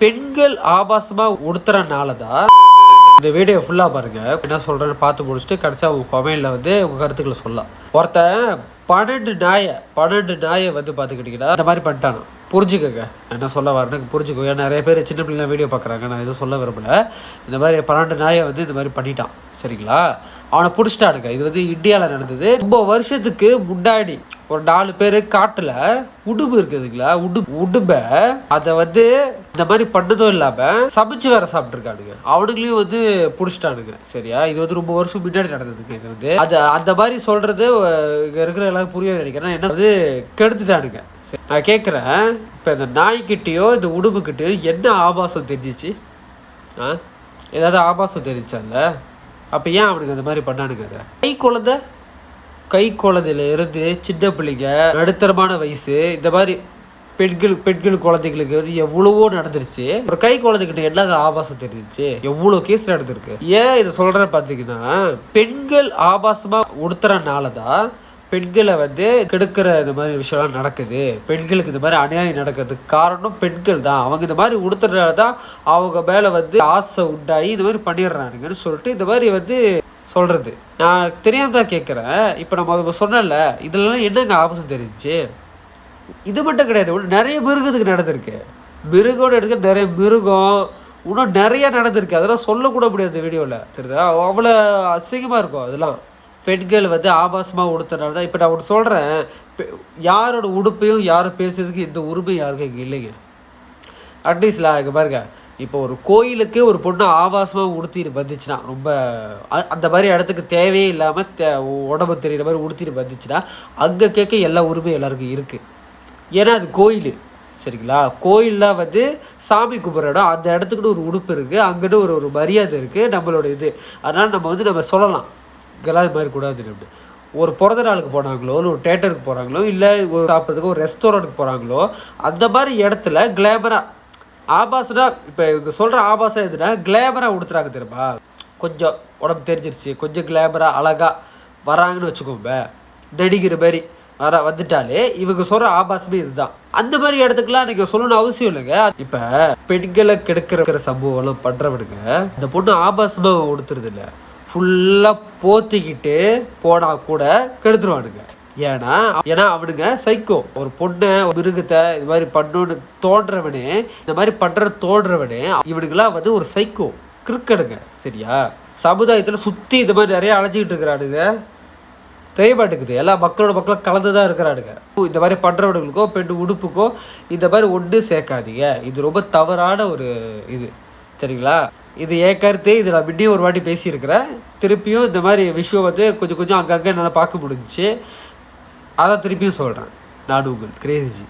பெண்கள் ஆபாசமா உடுத்துறனால தான் இந்த வீடியோ ஃபுல்லா பாருங்க. என்ன சொல்றேன்னு பார்த்து முடிச்சுட்டு கடைசியா உங்க கமெண்ட்ல உங்க கருத்துக்களை சொல்லலாம். ஒருத்தன் 12 நாயை பார்த்துக்கிட்டீங்கன்னா இந்த மாதிரி பண்ணிட்டானு புரிஞ்சுக்கங்க. என்ன சொல்ல வரேன்னு புரிஞ்சுக்கோ. ஏன்னா நிறைய பேர் சின்ன பிள்ளைங்க வீடியோ பார்க்குறாங்க, நான் எதுவும் சொல்ல விரும்பல. இந்த மாதிரி 12 நாயை இந்த மாதிரி பண்ணிட்டான், சரிங்களா? அவனை பிடிச்சிட்டானுங்க. இது இந்தியாவில் நடந்தது. ரொம்ப வருஷத்துக்கு முன்னாடி ஒரு 4 பேர் காட்டுல உடும்பு இருக்குதுங்களா, உடும்ப அதை இந்த மாதிரி பண்ணதும் இல்லாம சமைச்சு வேற சாப்பிட்டுருக்கானுங்க. அவனுங்களையும் பிடிச்சிட்டானுங்க, சரியா? இது ரொம்ப வருஷம் முன்னாடி நடந்ததுங்க. இது அது அந்த மாதிரி சொல்றது இங்க இருக்கிற எல்லாரும் புரிய நினைக்கிறேன். என்ன கெடுத்துட்டானுங்க. நான் கேட்குறேன், இப்போ இந்த நாய்கிட்டயோ இந்த உடும்புக்கிட்டயோ என்ன ஆபாசம் தெரிஞ்சிச்சு? ஏதாவது ஆபாசம் தெரிஞ்சால? அப்போ ஏன் அவனுக்கு அந்த மாதிரி பண்ணானுங்க? கை குழந்தையில இருந்து சின்ன பிள்ளைங்க, நடுத்தரமான வயசு, இந்த மாதிரி பெண்கள் குழந்தைங்களுக்கு எவ்வளவோ நடந்துருச்சு. ஒரு கை குழந்தைகிட்ட என்ன ஆபாசம் தெரிஞ்சிச்சு? எவ்வளவு கேஸ் நடந்திருக்கு. ஏன் இதை சொல்ற பாத்தீங்கன்னா, பெண்கள் ஆபாசமா உடுத்துறனாலதான் பெண்களை கெடுக்கிற இந்த மாதிரி விஷயம்லாம் நடக்குது. பெண்களுக்கு இந்த மாதிரி அநியாயம் நடக்கிறதுக்கு காரணம் பெண்கள் தான். அவங்க இந்த மாதிரி உடுத்துறதுனால தான் அவங்க மேல ஆசை உண்டாகி இந்த மாதிரி பண்ணிடுறானுங்கன்னு சொல்லிட்டு இந்த மாதிரி சொல்றது. நான் தெரியாம தான் கேட்குறேன். இப்போ நம்ம சொன்னல, இதெல்லாம் என்னங்க ஆபாசம் தெரிஞ்சு? இது மட்டும் கிடையாது, நிறைய மிருகத்துக்கு நடந்திருக்கு. மிருகம் எடுக்க நிறைய மிருகம் இன்னும் நிறைய நடந்திருக்கு. அதெல்லாம் சொல்லக்கூட முடியாது வீடியோவில், தெரியுதா? அவ்வளோ அசிங்கமாக இருக்கும் அதெல்லாம். பெண்கள் ஆபாசமாக உடுத்துறதுனால தான். இப்போ நான் ஒன்று சொல்கிறேன், யாரோட உடுப்பையும் யாரும் பேசுறதுக்கு இந்த உரிமை யாருக்கும் இங்கே இல்லைங்க. அட்லீஸ்ட்ல இங்கே பாருங்க, இப்போ ஒரு கோயிலுக்கு ஒரு பொண்ணு ஆபாசமாக உடுத்திட்டு வந்துச்சுன்னா, ரொம்ப அந்த மாதிரி இடத்துக்கு தேவையே இல்லாமல் உடம்பு தெரிகிற மாதிரி உடுத்திட்டு வந்துச்சுன்னா, அங்கே கேட்க எல்லா உரிமையும் எல்லாருக்கும் இருக்குது. ஏன்னா அது கோயில், சரிங்களா? கோயிலில் சாமி கும்பிட்ற இடம், அந்த இடத்துக்குன்னு ஒரு உடுப்பு இருக்குது, அங்கிட்டு ஒரு மரியாதை இருக்குது நம்மளோட இது. அதனால் நம்ம சொல்லலாம், இங்கெல்லாம் இது மாதிரி கூடாதுன்னு. ஒரு பிறந்த நாளுக்கு போனாங்களோ, இல்லை ஒரு தேட்டருக்கு போகிறாங்களோ, இல்லை ஒரு சாப்பிட்றதுக்கு ஒரு ரெஸ்டாரண்ட்டுக்கு போகிறாங்களோ, அந்த மாதிரி இடத்துல கிளாமராக ஆபாசனா, இப்போ இவங்க சொல்கிற ஆபாசம் எதுனா கிளாமராக உடுத்துறாங்க தெரியுமா? கொஞ்சம் உடம்பு தெரிஞ்சிருச்சு, கொஞ்சம் கிளாமராக அழகாக வராங்கன்னு வச்சுக்கோங்க, நடிக்கிற மாதிரி வந்துட்டாலே இவங்க சொல்கிற ஆபாசமே இதுதான். அந்த மாதிரி இடத்துக்குலாம் நீங்கள் சொல்லணும்னு அவசியம் இல்லைங்க. இப்போ பெண்களை கெடுக்கிற சம்பவம்லாம் பண்ணுறவனுங்க இந்த பொண்ணு ஆபாசமாக உடுத்துறது இல்லை, ஃபுல்லாக போத்திக்கிட்டு போனால் கூட கெடுத்துருவானுங்க. ஏன்னா அவனுங்க சைக்கோ. ஒரு பொண்ணை, ஒரு மிருகத்தை இது மாதிரி பண்ணணும்னு தோன்றவனே, இந்த மாதிரி தோன்றவனே இவனுங்கெல்லாம் ஒரு சைக்கோ, கிறுக்கடுங்க, சரியா? சமுதாயத்தில் சுற்றி இந்த மாதிரி நிறைய அழைச்சிக்கிட்டு இருக்கிறானுங்க. தெரியமாட்டுக்குது, எல்லா மக்களாக கலந்து தான் இருக்கிறானுங்க. இந்த மாதிரி பண்ணுறவனுங்களுக்கோ பெண் உடுப்புக்கோ இந்த மாதிரி ஒன்று சேர்க்காதீங்க. இது ரொம்ப தவறான ஒரு இது, சரிங்களா? இது என் கருத்து. இது நான் முன்னே ஒரு வாட்டி பேசியிருக்கிறேன். திருப்பியும் இந்த மாதிரி விஷயம் கொஞ்சம் அங்கங்கே என்னால் பார்க்க முடிஞ்சிச்சு. அதான் திருப்பியும் சொல்கிறேன். நான் உங்கள் கிரேசி.